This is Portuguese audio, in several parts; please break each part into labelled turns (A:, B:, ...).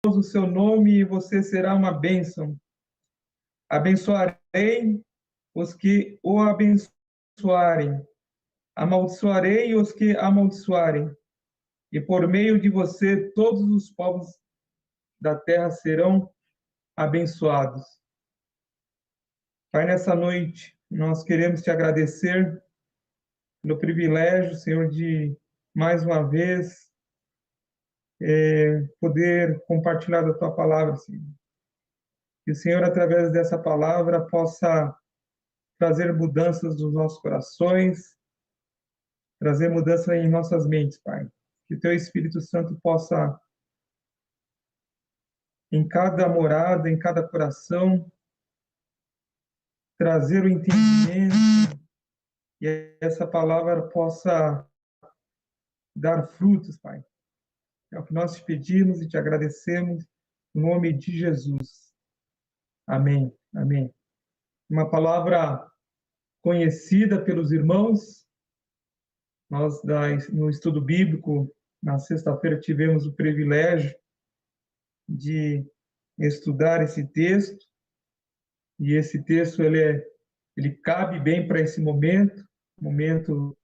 A: o seu nome e você será uma bênção. Abençoarei os que o abençoarem, amaldiçoarei os que amaldiçoarem, e por meio de você todos os povos da terra serão abençoados. Pai, nessa noite, nós queremos te agradecer pelo privilégio, Senhor, de mais uma vez poder compartilhar da tua palavra, Senhor. Que o Senhor, através dessa palavra, possa trazer mudanças nos nossos corações, trazer mudança em nossas mentes, Pai. Que o teu Espírito Santo possa, em cada morada, em cada coração, trazer o entendimento e essa palavra possa dar frutos, Pai. É o que nós te pedimos e te agradecemos, no nome de Jesus. Amém. Amém. Uma palavra conhecida pelos irmãos. Nós, no estudo bíblico, na sexta-feira, tivemos o privilégio de estudar esse texto, e esse texto ele cabe bem para esse momento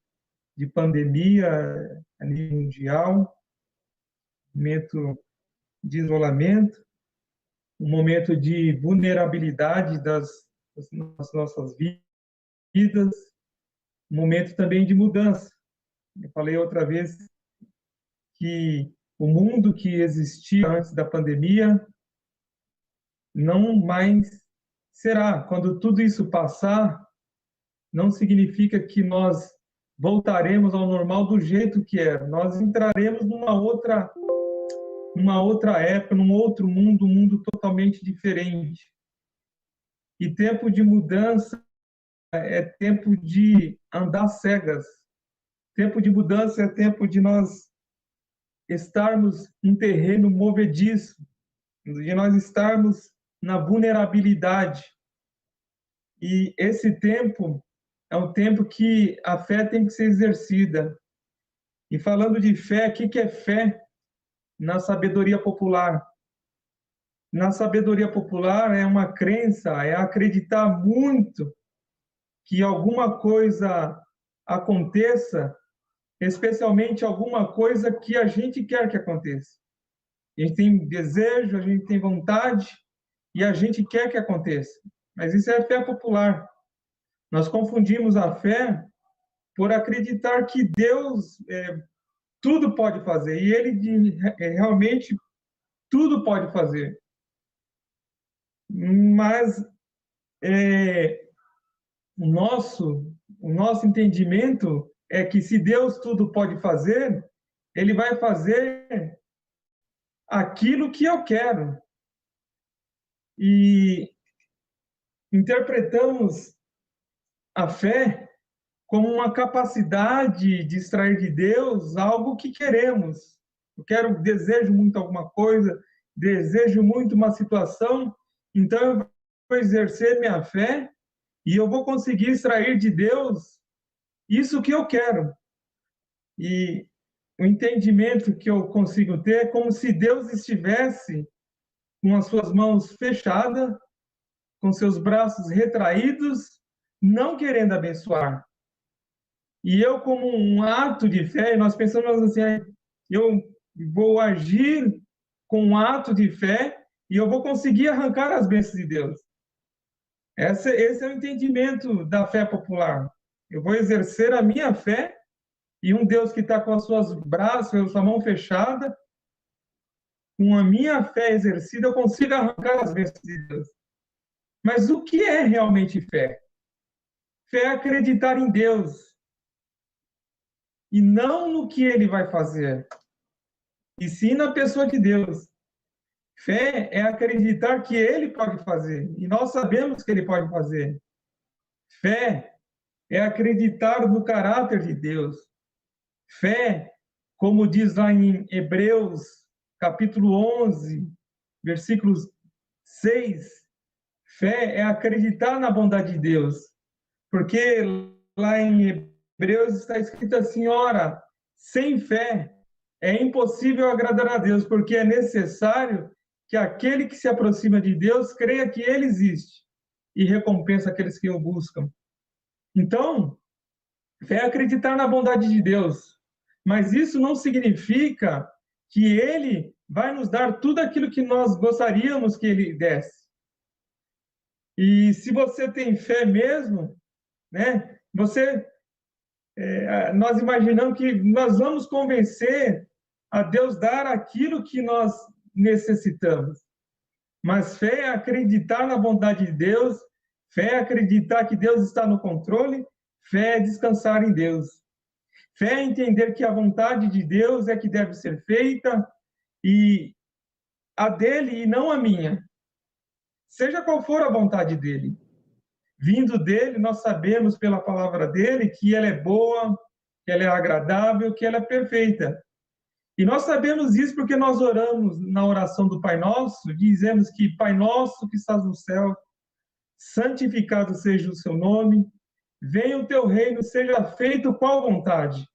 A: de pandemia a nível mundial, momento de isolamento, um momento de vulnerabilidade das nossas vidas, um momento também de mudança. Eu falei outra vez que o mundo que existia antes da pandemia não mais será. Quando tudo isso passar, não significa que nós voltaremos ao normal do jeito que era. Nós entraremos numa outra época, num outro mundo, um mundo totalmente diferente. E tempo de mudança é tempo de andar cegas. Tempo de mudança é tempo de nós estarmos em terreno movediço, de nós estarmos na vulnerabilidade. E esse tempo é um tempo que a fé tem que ser exercida. E falando de fé, o que é fé na sabedoria popular? Na sabedoria popular é uma crença, é acreditar muito que alguma coisa aconteça, especialmente alguma coisa que a gente quer que aconteça. A gente tem desejo, a gente tem vontade e a gente quer que aconteça. Mas isso é fé popular. Nós confundimos a fé por acreditar que Deus tudo pode fazer, e Ele realmente tudo pode fazer. Mas o nosso entendimento é que se Deus tudo pode fazer, Ele vai fazer aquilo que eu quero. E interpretamos a fé como uma capacidade de extrair de Deus algo que queremos. Desejo muito alguma coisa, desejo muito uma situação, então eu vou exercer minha fé e eu vou conseguir extrair de Deus isso que eu quero. E o entendimento que eu consigo ter é como se Deus estivesse com as suas mãos fechadas, com seus braços retraídos, não querendo abençoar. E eu, como um ato de fé, nós pensamos assim, eu vou agir com um ato de fé e eu vou conseguir arrancar as bênçãos de Deus. Esse é o entendimento da fé popular. Eu vou exercer a minha fé e um Deus que está com as suas braços, a sua mão fechada, com a minha fé exercida, eu consigo arrancar as bênçãos de Deus. Mas o que é realmente fé? Fé é acreditar em Deus e não no que Ele vai fazer, e sim na pessoa de Deus. Fé é acreditar que Ele pode fazer, e nós sabemos que Ele pode fazer. Fé é acreditar no caráter de Deus. Fé, como diz lá em Hebreus, capítulo 11, versículos 6, fé é acreditar na bondade de Deus. Porque lá em Hebreus está escrito assim, ora, sem fé é impossível agradar a Deus, porque é necessário que aquele que se aproxima de Deus creia que ele existe e recompensa aqueles que o buscam. Então, fé é acreditar na bondade de Deus, mas isso não significa que ele vai nos dar tudo aquilo que nós gostaríamos que ele desse. E se você tem fé mesmo, né, nós imaginamos que nós vamos convencer a Deus dar aquilo que nós necessitamos. Mas fé é acreditar na bondade de Deus, fé é acreditar que Deus está no controle, fé é descansar em Deus. Fé é entender que a vontade de Deus é que deve ser feita e a dele e não a minha. Seja qual for a vontade dele. Vindo dele, nós sabemos pela palavra dele que ela é boa, que ela é agradável, que ela é perfeita. E nós sabemos isso porque nós oramos na oração do Pai Nosso, dizemos que Pai Nosso que estás no céu, santificado seja o seu nome, venha o teu reino, seja feito qual vontade.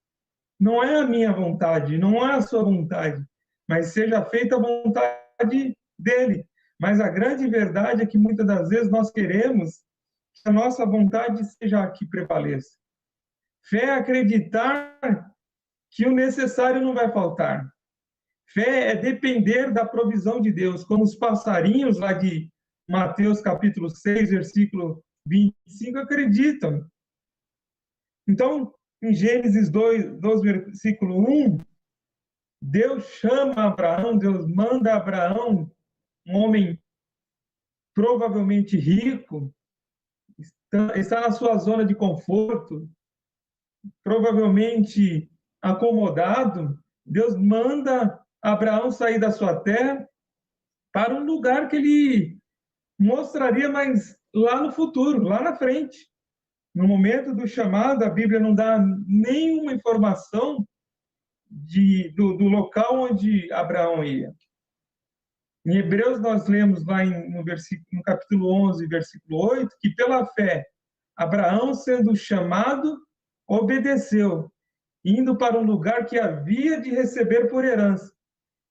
A: Não é a minha vontade, não é a sua vontade, mas seja feita a vontade dele. Mas a grande verdade é que muitas das vezes nós queremos que a nossa vontade seja a que prevaleça. Fé é acreditar que o necessário não vai faltar. Fé é depender da provisão de Deus, como os passarinhos lá de Mateus capítulo 6, versículo 25, acreditam. Então, em Gênesis 2 versículo 1, Deus chama Abraão, Deus manda Abraão, um homem provavelmente rico, está na sua zona de conforto, provavelmente acomodado, Deus manda Abraão sair da sua terra para um lugar que ele mostraria mais lá no futuro, lá na frente. No momento do chamado, a Bíblia não dá nenhuma informação do local onde Abraão ia. Em Hebreus, nós lemos lá no capítulo 11, versículo 8, que pela fé, Abraão, sendo chamado, obedeceu, indo para um lugar que havia de receber por herança.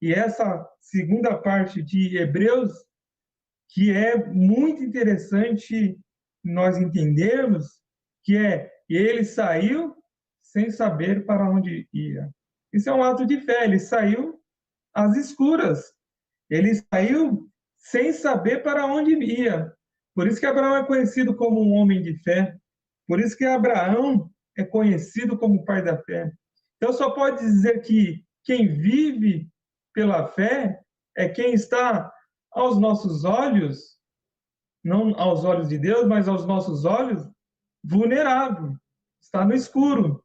A: E essa segunda parte de Hebreus, que é muito interessante nós entendermos, que ele saiu sem saber para onde ia. Isso é um ato de fé, ele saiu às escuras. Ele saiu sem saber para onde ia. Por isso que Abraão é conhecido como um homem de fé. Por isso que Abraão é conhecido como o pai da fé. Então, só pode dizer que quem vive pela fé é quem está aos nossos olhos, não aos olhos de Deus, mas aos nossos olhos, vulnerável, está no escuro.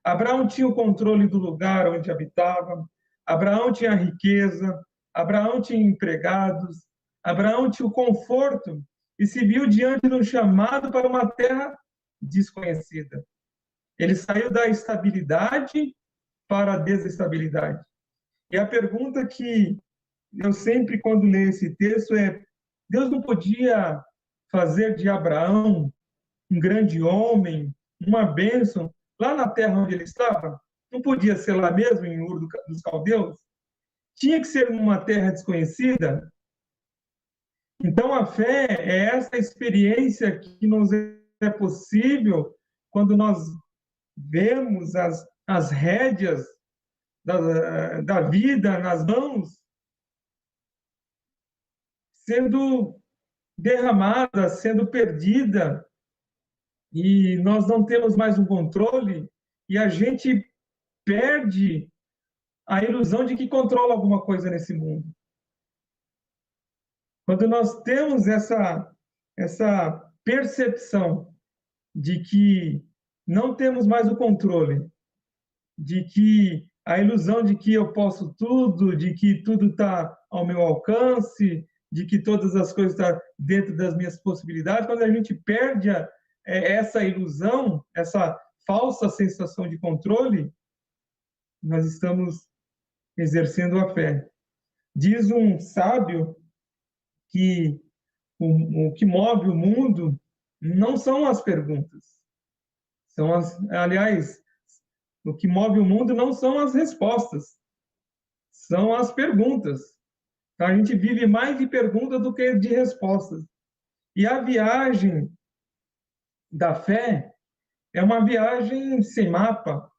A: Abraão tinha o controle do lugar onde habitava, Abraão tinha riqueza, Abraão tinha empregados, Abraão tinha o conforto e se viu diante de um chamado para uma terra desconhecida. Ele saiu da estabilidade para a desestabilidade. E a pergunta que eu sempre, quando leio esse texto, é: Deus não podia fazer de Abraão um grande homem, uma bênção, lá na terra onde ele estava? Não podia ser lá mesmo, em Ur dos Caldeus? Tinha que ser numa terra desconhecida? Então, a fé é essa experiência que nos é possível quando nós vemos as rédeas da vida nas mãos sendo derramada, sendo perdida, e nós não temos mais um controle, e a gente perde a ilusão de que controla alguma coisa nesse mundo. Quando nós temos essa percepção de que não temos mais o controle, de que a ilusão de que eu posso tudo, de que tudo está ao meu alcance, de que todas as coisas estão dentro das minhas possibilidades, quando a gente perde essa ilusão, essa falsa sensação de controle, nós estamos exercendo a fé. Diz um sábio que o que move o mundo não são as perguntas, aliás, o que move o mundo não são as respostas, são as perguntas. Então, a gente vive mais de perguntas do que de respostas. E a viagem da fé é uma viagem sem mapa,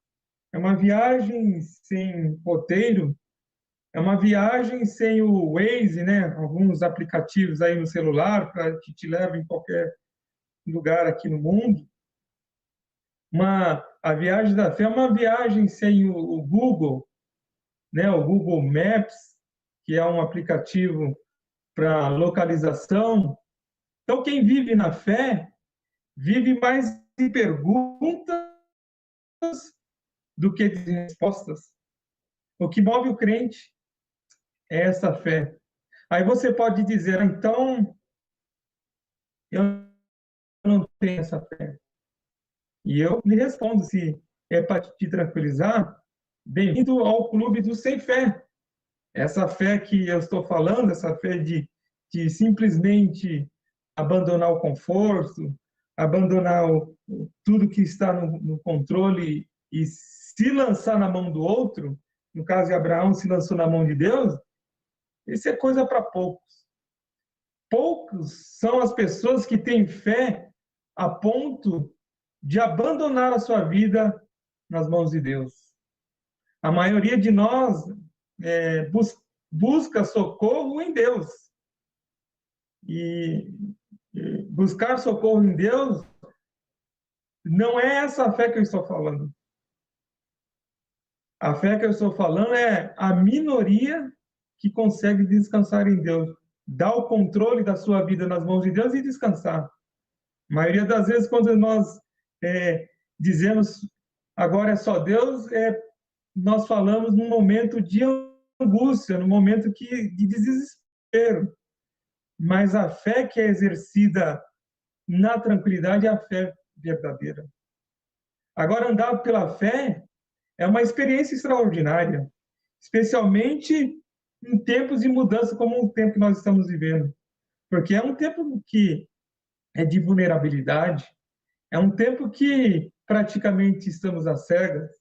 A: é uma viagem sem roteiro, é uma viagem sem o Waze, né? Alguns aplicativos aí no celular para que te levem em qualquer lugar aqui no mundo. A viagem da fé é uma viagem sem o Google, né? O Google Maps, que é um aplicativo para localização. Então, quem vive na fé vive mais de perguntas do que de respostas. O que move o crente é essa fé. Aí você pode dizer, então, eu não tenho essa fé. E eu lhe respondo, se é para te tranquilizar, bem-vindo ao clube do sem fé. Essa fé que eu estou falando, essa fé de simplesmente abandonar o conforto, abandonar tudo que está no controle e se lançar na mão do outro, no caso de Abraão, se lançou na mão de Deus, isso é coisa para poucos. Poucos são as pessoas que têm fé a ponto de abandonar a sua vida nas mãos de Deus. A maioria de nós busca socorro em Deus. E buscar socorro em Deus não é essa fé que eu estou falando. A fé que eu estou falando é a minoria que consegue descansar em Deus. Dar o controle da sua vida nas mãos de Deus e descansar. A maioria das vezes, quando nós dizemos agora é só Deus, nós falamos num momento de angústia, num momento de desespero. Mas a fé que é exercida na tranquilidade é a fé verdadeira. Agora, andar pela fé é uma experiência extraordinária, especialmente em tempos de mudança como o tempo que nós estamos vivendo. Porque é um tempo que é de vulnerabilidade, é um tempo que praticamente estamos às cegas,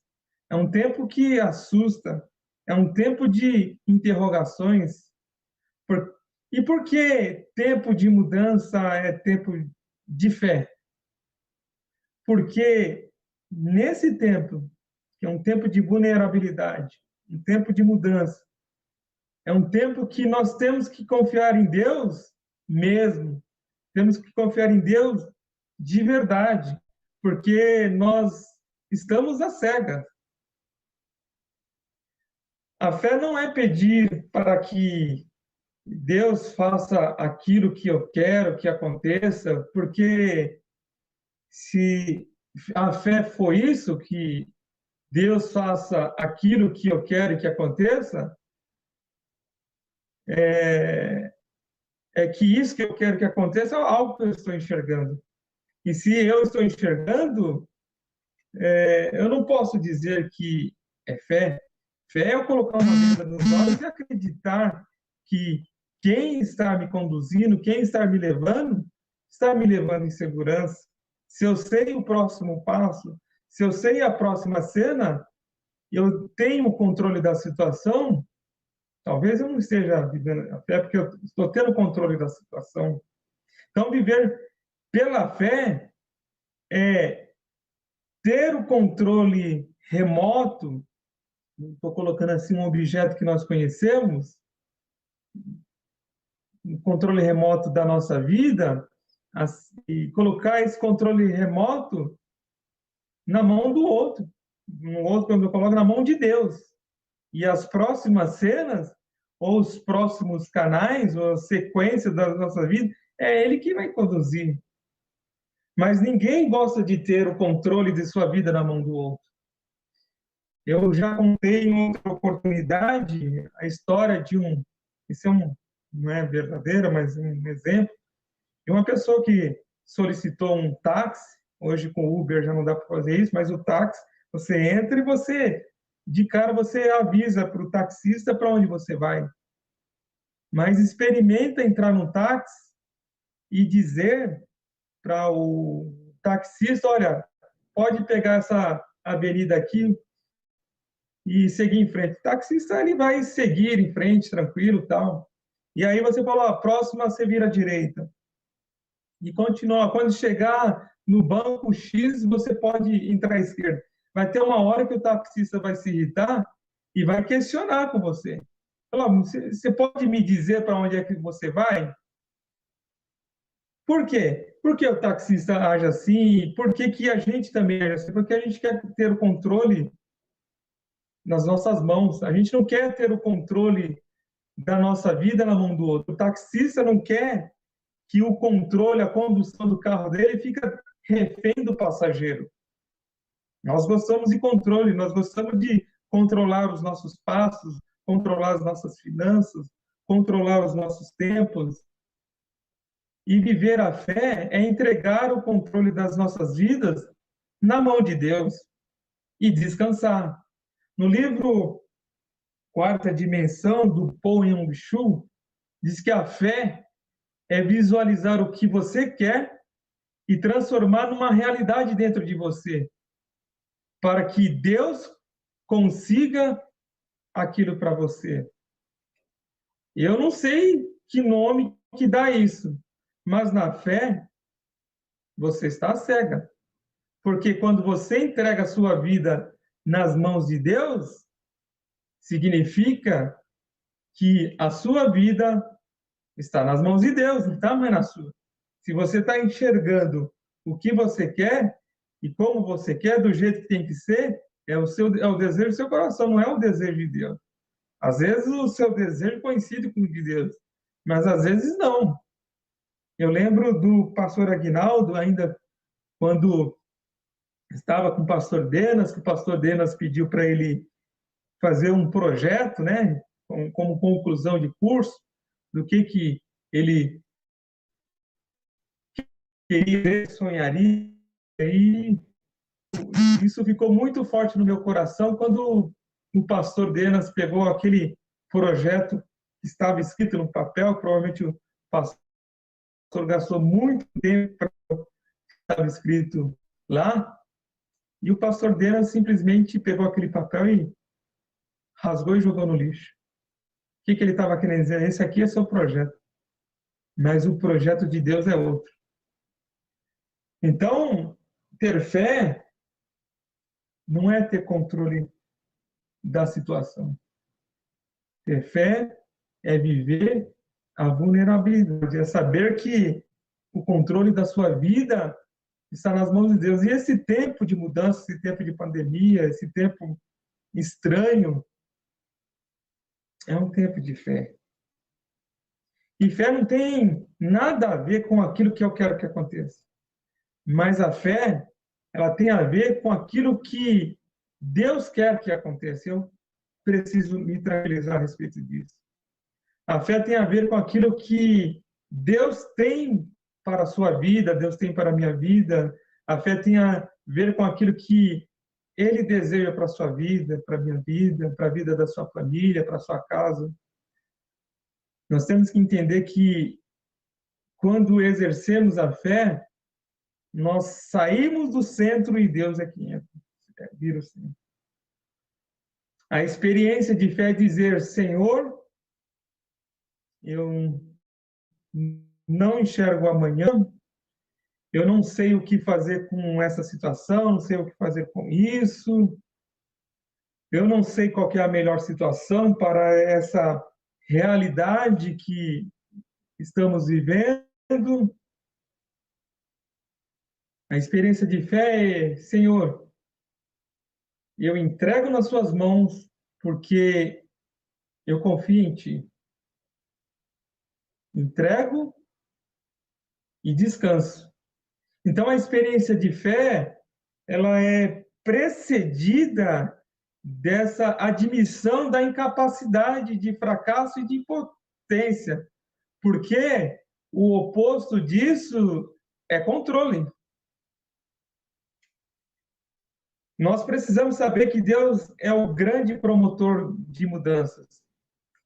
A: é um tempo que assusta, é um tempo de interrogações. E por que tempo de mudança é tempo de fé? Porque nesse tempo, que é um tempo de vulnerabilidade, um tempo de mudança, é um tempo que nós temos que confiar em Deus mesmo, temos que confiar em Deus de verdade, porque nós estamos às cegas. A fé não é pedir para que Deus faça aquilo que eu quero que aconteça, porque se a fé for isso, que Deus faça aquilo que eu quero que aconteça, é que isso que eu quero que aconteça é algo que eu estou enxergando. E se eu estou enxergando, eu não posso dizer que é fé. Fé é eu colocar uma venda nos olhos e acreditar que quem está me conduzindo, quem está me levando em segurança. Se eu sei o próximo passo, se eu sei a próxima cena, eu tenho o controle da situação, talvez eu não esteja vivendo a fé, porque eu estou tendo controle da situação. Então, viver pela fé é ter o controle remoto, estou colocando assim um objeto que nós conhecemos, o controle remoto da nossa vida, e colocar esse controle remoto na mão do outro. No outro, quando eu coloco na mão de Deus. E as próximas cenas, ou os próximos canais, ou a sequência da nossa vida, é Ele que vai conduzir. Mas ninguém gosta de ter o controle de sua vida na mão do outro. Eu já contei em outra oportunidade a história de isso não é verdadeira, mas um exemplo, de uma pessoa que solicitou um táxi. Hoje com o Uber já não dá para fazer isso, mas o táxi, você entra e de cara, você avisa para o taxista para onde você vai. Mas experimenta entrar no táxi e dizer para o taxista, olha, pode pegar essa avenida aqui e seguir em frente. O taxista ele vai seguir em frente, tranquilo, tal. E aí você falou, a próxima você vira à direita. E continua. Quando chegar no banco X, você pode entrar à esquerda. Vai ter uma hora que o taxista vai se irritar e vai questionar com você. Você pode me dizer para onde é que você vai? Por quê? Por que o taxista age assim? Por que, que a gente também age assim? Porque a gente quer ter o controle nas nossas mãos. A gente não quer ter o controle da nossa vida na mão do outro. O taxista não quer que o controle, a condução do carro dele fica refém do passageiro. Nós gostamos de controle, nós gostamos de controlar os nossos passos, controlar as nossas finanças, controlar os nossos tempos. E viver a fé é entregar o controle das nossas vidas na mão de Deus e descansar. No livro Quarta Dimensão, do Paul Yong-Chu, diz que a fé é visualizar o que você quer e transformar numa realidade dentro de você, para que Deus consiga aquilo para você. Eu não sei que nome que dá isso, mas na fé você está cega. Porque quando você entrega a sua vida nas mãos de Deus, significa que a sua vida está nas mãos de Deus, não está mais na sua. Se você está enxergando o que você quer e como você quer, do jeito que tem que ser, é o desejo do seu coração, não é o desejo de Deus. Às vezes o seu desejo coincide com o de Deus, mas às vezes não. Eu lembro do pastor Aguinaldo, ainda quando estava com o pastor Denas, que o pastor Denas pediu para ele fazer um projeto, né, como conclusão de curso, do que ele queria, sonharia, e isso ficou muito forte no meu coração quando o pastor Denas pegou aquele projeto que estava escrito no papel, provavelmente o pastor gastou muito tempo para o que estava escrito lá, e o pastor Denas simplesmente pegou aquele papel e rasgou e jogou no lixo. O que ele estava querendo dizer? Esse aqui é seu projeto, mas o projeto de Deus é outro. Então, ter fé não é ter controle da situação. Ter fé é viver a vulnerabilidade, é saber que o controle da sua vida está nas mãos de Deus. E esse tempo de mudança, esse tempo de pandemia, esse tempo estranho, é um tempo de fé. E fé não tem nada a ver com aquilo que eu quero que aconteça. Mas a fé, ela tem a ver com aquilo que Deus quer que aconteça. Eu preciso me tranquilizar a respeito disso. A fé tem a ver com aquilo que Deus tem para a sua vida, Deus tem para a minha vida. A fé tem a ver com aquilo que Ele deseja para a sua vida, para a minha vida, para a vida da sua família, para a sua casa. Nós temos que entender que quando exercemos a fé, nós saímos do centro e Deus é quem vira o centro. A experiência de fé é dizer, Senhor, eu não enxergo amanhã, eu não sei o que fazer com essa situação, não sei o que fazer com isso, eu não sei qual é a melhor situação para essa realidade que estamos vivendo. A experiência de fé é, Senhor, eu entrego nas suas mãos porque eu confio em Ti. Entrego e descanso. Então, a experiência de fé, ela é precedida dessa admissão da incapacidade, de fracasso e de impotência, porque o oposto disso é controle. Nós precisamos saber que Deus é o grande promotor de mudanças.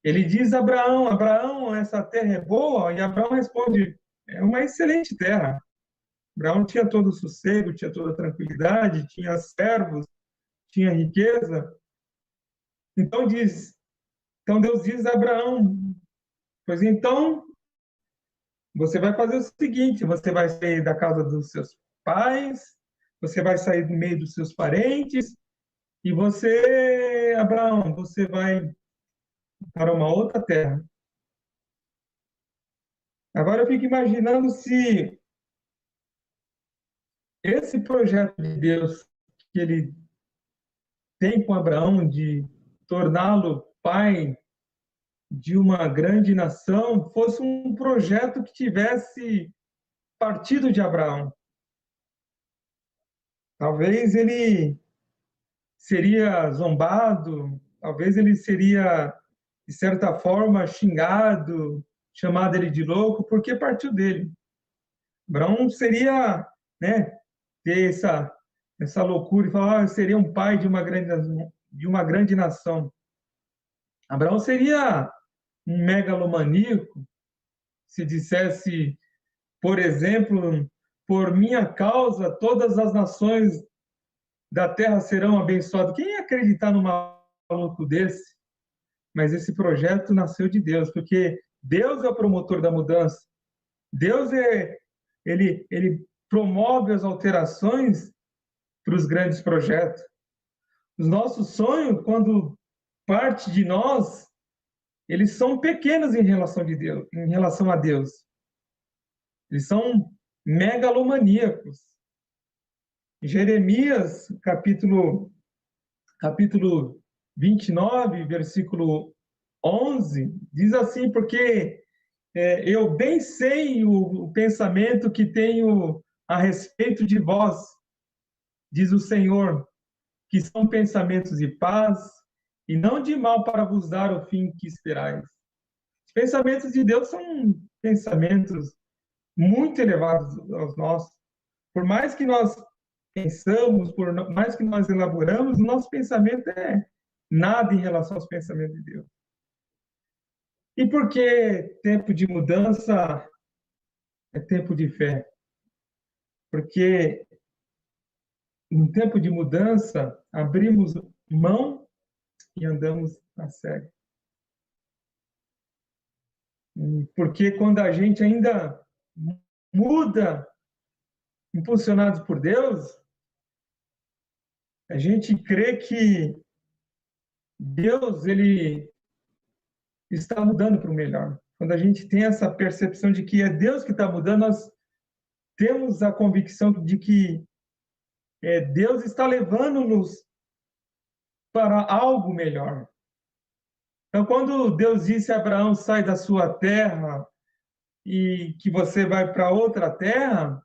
A: Ele diz a Abraão, Abraão, essa terra é boa? E Abraão responde, é uma excelente terra. Abraão tinha todo o sossego, tinha toda a tranquilidade, tinha servos, tinha riqueza. Então Deus diz a Abraão, Pois então, você vai fazer o seguinte: você vai sair da casa dos seus pais, você vai sair do meio dos seus parentes, e você, Abraão, você vai para uma outra terra. Agora eu fico imaginando se esse projeto de Deus que ele tem com Abraão de torná-lo pai de uma grande nação fosse um projeto que tivesse partido de Abraão. Talvez ele seria zombado, talvez ele seria, de certa forma, xingado, chamado ele de louco, porque partiu dele. Abraão seria, né, ter essa loucura e falar, eu seria um pai de uma grande nação. Abraão seria um megalomaníaco se dissesse, por exemplo, por minha causa todas as nações da terra serão abençoadas. Quem ia acreditar num maluco desse? Mas esse projeto nasceu de Deus, porque Deus é o promotor da mudança. Deus ele promove as alterações para os grandes projetos. Os nossos sonhos, quando parte de nós, eles são pequenos em relação de Deus, em relação a Deus. Eles são megalomaníacos. Jeremias, capítulo 29, versículo 11, diz assim, porque eu bem sei o pensamento que tenho a respeito de vós, diz o Senhor, que são pensamentos de paz e não de mal para vos dar o fim que esperais. Os pensamentos de Deus são pensamentos muito elevados aos nossos. Por mais que nós pensamos, por mais que nós elaboramos, o nosso pensamento é nada em relação aos pensamentos de Deus. E por que tempo de mudança é tempo de fé? Porque no tempo de mudança, abrimos mão e andamos na cega. Porque quando a gente ainda muda, impulsionados por Deus, a gente crê que Deus ele está mudando para o melhor. Quando a gente tem essa percepção de que é Deus que está mudando, nós temos a convicção de que Deus está levando-nos para algo melhor. Então, quando Deus disse a Abraão, sai da sua terra e que você vai para outra terra,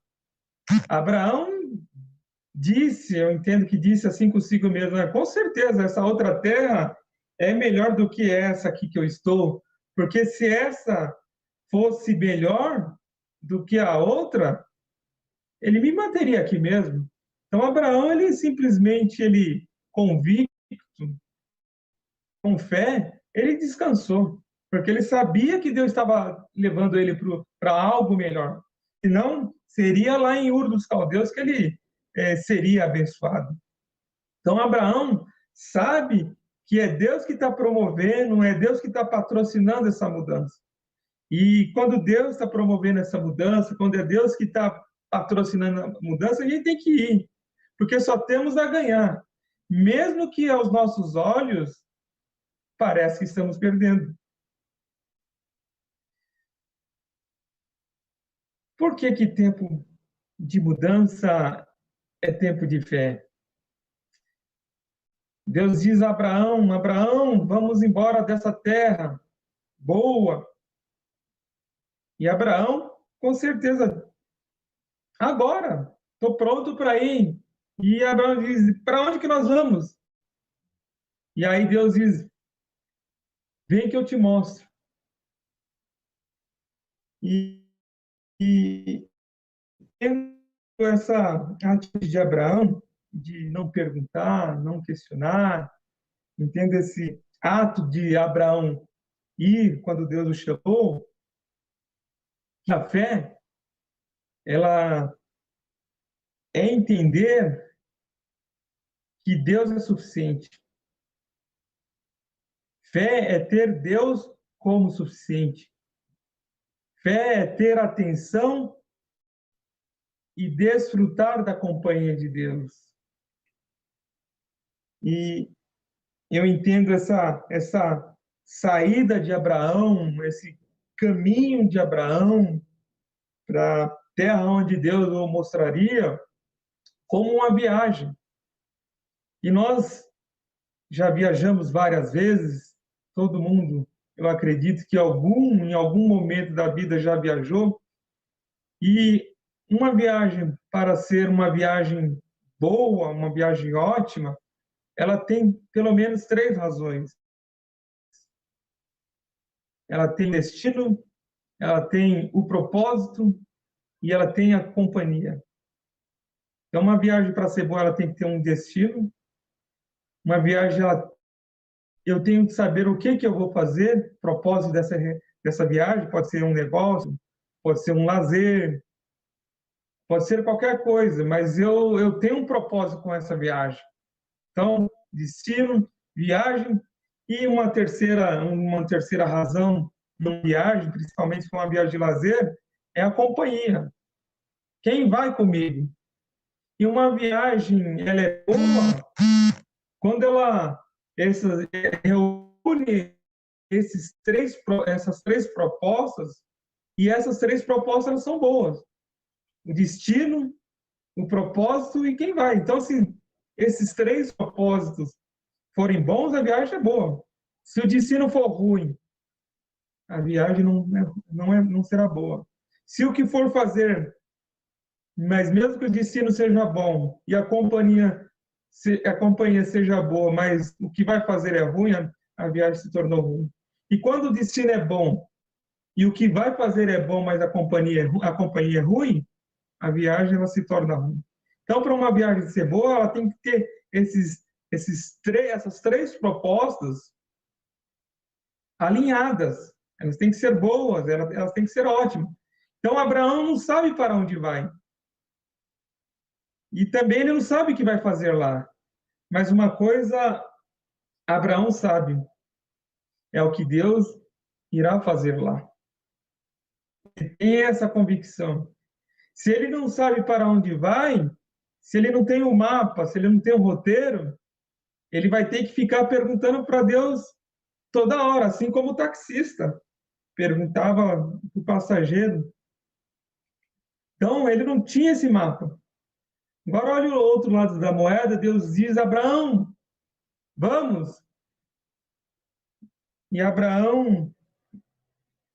A: Abraão disse, eu entendo que disse assim consigo mesmo, com certeza essa outra terra é melhor do que essa aqui que eu estou, porque se essa fosse melhor do que a outra, ele me manteria aqui mesmo. Então Abraão, ele simplesmente, ele convicto, com fé, ele descansou, porque ele sabia que Deus estava levando ele para algo melhor. Senão, seria lá em Ur dos Caldeus que ele seria abençoado. Então, Abraão sabe que é Deus que está promovendo, é Deus que está patrocinando essa mudança. E quando Deus está promovendo essa mudança, quando é Deus que está patrocinando a mudança, a gente tem que ir, porque só temos a ganhar. Mesmo que aos nossos olhos parece que estamos perdendo. Por que tempo de mudança é tempo de fé? Deus diz a Abraão, Abraão, vamos embora dessa terra boa. E Abraão, com certeza, agora, estou pronto para ir. E Abraão diz, para onde que nós vamos? E aí Deus diz, vem que eu te mostro. E essa atitude de Abraão, de não perguntar, não questionar, entende esse ato de Abraão ir quando Deus o chamou, que a fé, ela é entender que Deus é suficiente. Fé é ter Deus como suficiente. Fé é ter atenção e desfrutar da companhia de Deus. E eu entendo essa saída de Abraão, esse caminho de Abraão para a terra onde Deus o mostraria, como uma viagem. E nós já viajamos várias vezes, todo mundo, eu acredito que em algum momento da vida já viajou, e uma viagem, para ser uma viagem boa, uma viagem ótima, ela tem pelo menos 3 razões. Ela tem destino, ela tem o propósito e ela tem a companhia. Então, uma viagem, para ser boa, ela tem que ter um destino. Uma viagem, eu tenho que saber o que eu vou fazer, propósito dessa viagem, pode ser um negócio, pode ser um lazer, pode ser qualquer coisa, mas eu tenho um propósito com essa viagem. Então, destino, viagem, e uma terceira razão de uma viagem, principalmente se for uma viagem de lazer, é a companhia. Quem vai comigo? E uma viagem, ela é boa quando ela reúne essas três propostas, e essas 3 propostas elas são boas. O destino, o propósito e quem vai. Então, se esses 3 propósitos forem bons, a viagem é boa. Se o destino for ruim, a viagem não será boa. Se o que for fazer, mas mesmo que o destino seja bom e a companhia seja boa, mas o que vai fazer é ruim, a viagem se tornou ruim. E quando o destino é bom e o que vai fazer é bom, mas a companhia é ruim, a viagem ela se torna ruim. Então, para uma viagem ser boa, ela tem que ter essas 3 propostas alinhadas. Elas têm que ser boas, elas têm que ser ótimas. Então, Abraão não sabe para onde vai. E também ele não sabe o que vai fazer lá. Mas uma coisa Abraão sabe, é o que Deus irá fazer lá. Ele tem essa convicção. Se ele não sabe para onde vai, se ele não tem um mapa, se ele não tem um roteiro, ele vai ter que ficar perguntando para Deus toda hora, assim como o taxista perguntava para o passageiro. Então, ele não tinha esse mapa. Agora, olha o outro lado da moeda, Deus diz, Abraão, vamos. E Abraão,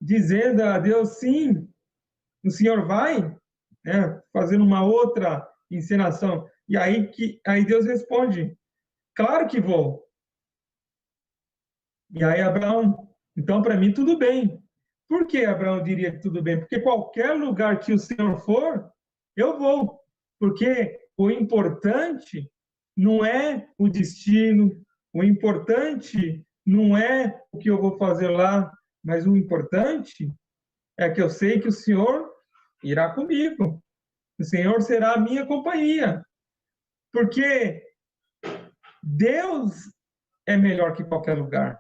A: dizendo a Deus, sim, o Senhor vai, né, fazendo uma outra encenação. E aí Deus responde, claro que vou. E aí Abraão, então para mim tudo bem. Por que Abraão diria que tudo bem? Porque qualquer lugar que o Senhor for, eu vou. Porque o importante não é o destino, o importante não é o que eu vou fazer lá, mas o importante é que eu sei que o Senhor irá comigo. O Senhor será a minha companhia. Porque Deus é melhor que qualquer lugar.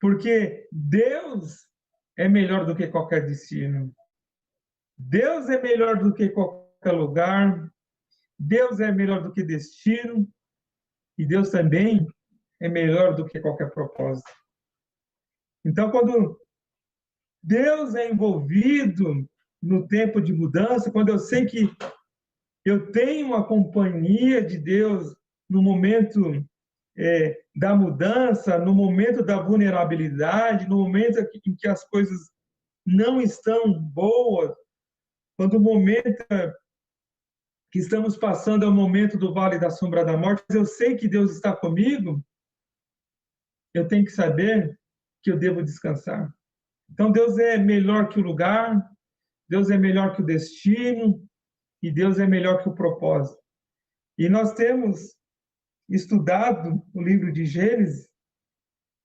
A: Porque Deus é melhor do que qualquer destino. Deus é melhor do que qualquer lugar. Deus é melhor do que destino. E Deus também é melhor do que qualquer propósito. Então, quando Deus é envolvido no tempo de mudança, quando eu sei que eu tenho a companhia de Deus no momento da mudança, no momento da vulnerabilidade, no momento em que as coisas não estão boas, quando o momento que estamos passando é o momento do vale da sombra da morte, mas eu sei que Deus está comigo, eu tenho que saber que eu devo descansar. Então, Deus é melhor que o lugar, Deus é melhor que o destino, e Deus é melhor que o propósito. E nós temos estudado o livro de Gênesis,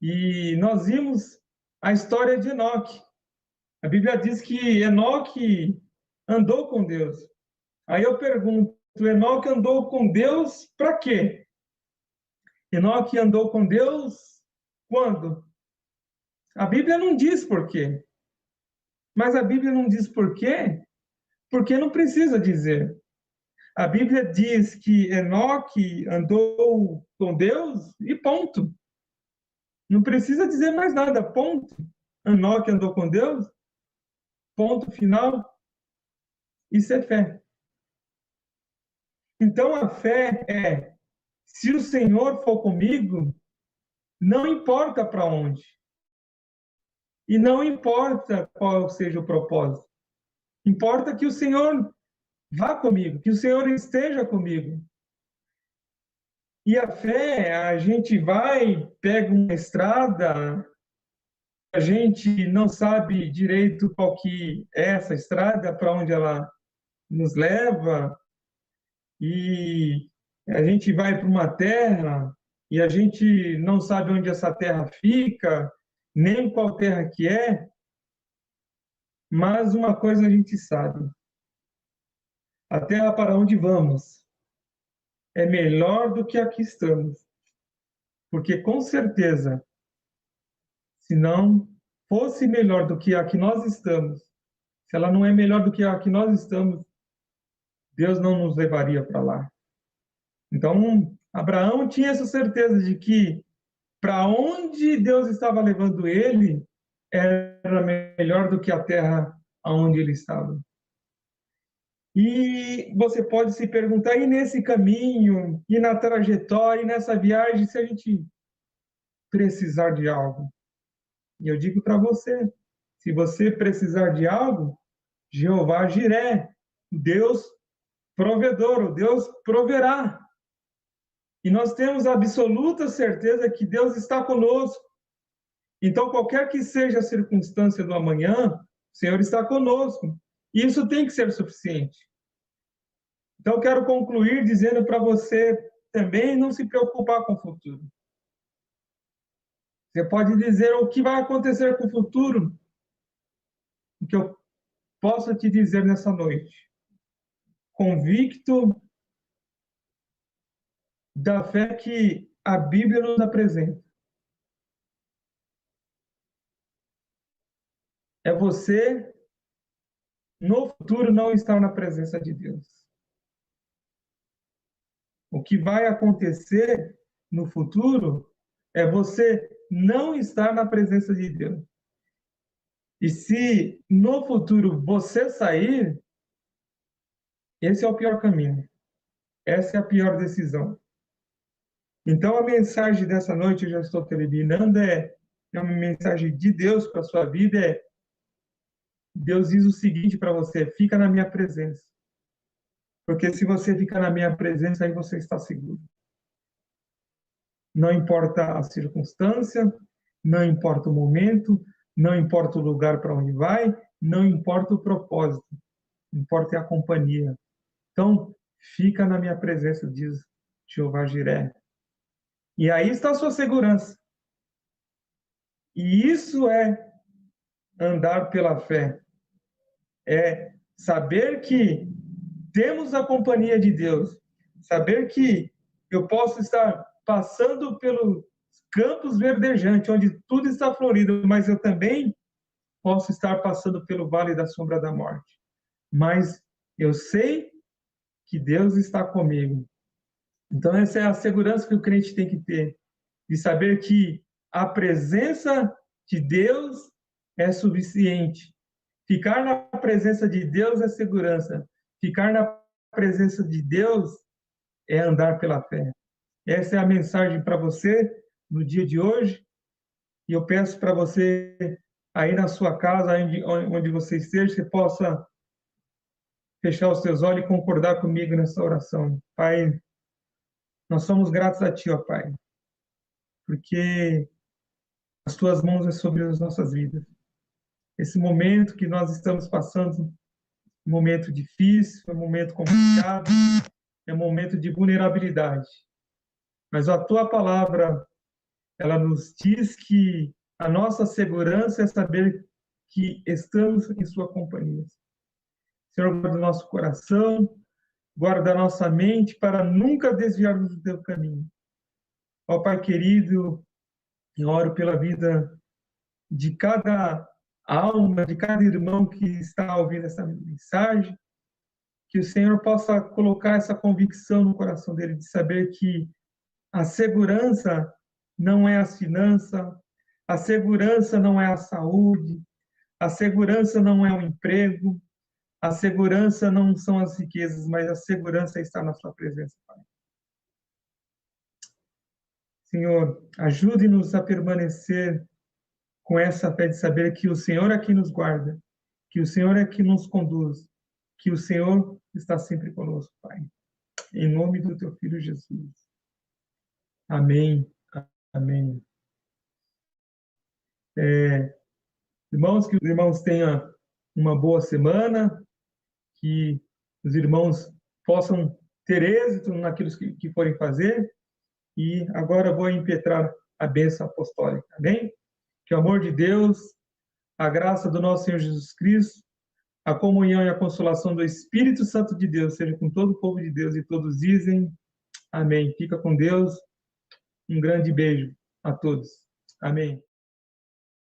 A: e nós vimos a história de Enoque. A Bíblia diz que Enoque andou com Deus. Aí eu pergunto, Enoque andou com Deus para quê? Enoque andou com Deus quando? A Bíblia não diz por quê. Mas a Bíblia não diz por quê, porque não precisa dizer. A Bíblia diz que Enoque andou com Deus e ponto. Não precisa dizer mais nada, ponto. Enoque andou com Deus, ponto final. Isso é fé. Então a fé é: se o Senhor for comigo, não importa para onde. E não importa qual seja o propósito. Importa que o Senhor vá comigo, que o Senhor esteja comigo. E a fé, a gente vai, pega uma estrada, a gente não sabe direito qual que é essa estrada, para onde ela nos leva, e a gente vai para uma terra e a gente não sabe onde essa terra fica, nem qual terra que é, mas uma coisa a gente sabe: a terra para onde vamos é melhor do que a que estamos, porque com certeza, se não fosse melhor do que a que nós estamos, se ela não é melhor do que a que nós estamos, Deus não nos levaria para lá. Então, Abraão tinha essa certeza de que para onde Deus estava levando ele era melhor do que a terra aonde ele estava. E você pode se perguntar, e nesse caminho, e na trajetória, e nessa viagem, se a gente precisar de algo? E eu digo para você, se você precisar de algo, Jeová Jiré, Deus provedor, o Deus proverá. E nós temos a absoluta certeza que Deus está conosco. Então, qualquer que seja a circunstância do amanhã, o Senhor está conosco. E isso tem que ser suficiente. Então, quero concluir dizendo para você também não se preocupar com o futuro. Você pode dizer o que vai acontecer com o futuro. O que eu posso te dizer nessa noite, convicto da fé que a Bíblia nos apresenta, é você, no futuro, não estar na presença de Deus. O que vai acontecer no futuro é você não estar na presença de Deus. E se no futuro você sair, esse é o pior caminho. Essa é a pior decisão. Então, a mensagem dessa noite, eu já estou terminando, é uma mensagem de Deus para a sua vida, é: Deus diz o seguinte para você: fica na minha presença. Porque se você ficar na minha presença, aí você está seguro. Não importa a circunstância, não importa o momento, não importa o lugar para onde vai, não importa o propósito, importa a companhia. Então, fica na minha presença, diz Jeová Jiré. E aí está a sua segurança. E isso é andar pela fé. É saber que temos a companhia de Deus. Saber que eu posso estar passando pelos campos verdejantes, onde tudo está florido, mas eu também posso estar passando pelo vale da sombra da morte. Mas eu sei que Deus está comigo. Então, essa é a segurança que o crente tem que ter, de saber que a presença de Deus é suficiente. Ficar na presença de Deus é segurança. Ficar na presença de Deus é andar pela fé. Essa é a mensagem para você no dia de hoje. E eu peço para você, aí na sua casa, onde você esteja, você possa fechar os seus olhos e concordar comigo nessa oração. Pai, nós somos gratos a Ti, ó Pai, porque as Tuas mãos é sobre as nossas vidas. Esse momento que nós estamos passando, um momento difícil, um momento complicado, é um momento de vulnerabilidade. Mas a Tua palavra, ela nos diz que a nossa segurança é saber que estamos em Sua companhia. Senhor, guarda o nosso coração, guarda a nossa mente para nunca desviarmos do Teu caminho. Ó Pai querido, eu oro pela vida de cada alma de cada irmão que está ouvindo essa mensagem, que o Senhor possa colocar essa convicção no coração dele de saber que a segurança não é a finança, a segurança não é a saúde, a segurança não é o emprego, a segurança não são as riquezas, mas a segurança está na sua presença, Pai. Senhor, ajude-nos a permanecer com essa fé de saber que o Senhor é quem nos guarda, que o Senhor é quem nos conduz, que o Senhor está sempre conosco, Pai. Em nome do teu Filho Jesus. Amém. Amém. Irmãos, que os irmãos tenham uma boa semana, que os irmãos possam ter êxito naquilo que forem fazer. E agora vou impetrar a bênção apostólica. Amém? Que o amor de Deus, a graça do nosso Senhor Jesus Cristo, a comunhão e a consolação do Espírito Santo de Deus seja com todo o povo de Deus, e todos dizem amém. Fica com Deus. Um grande beijo a todos. Amém.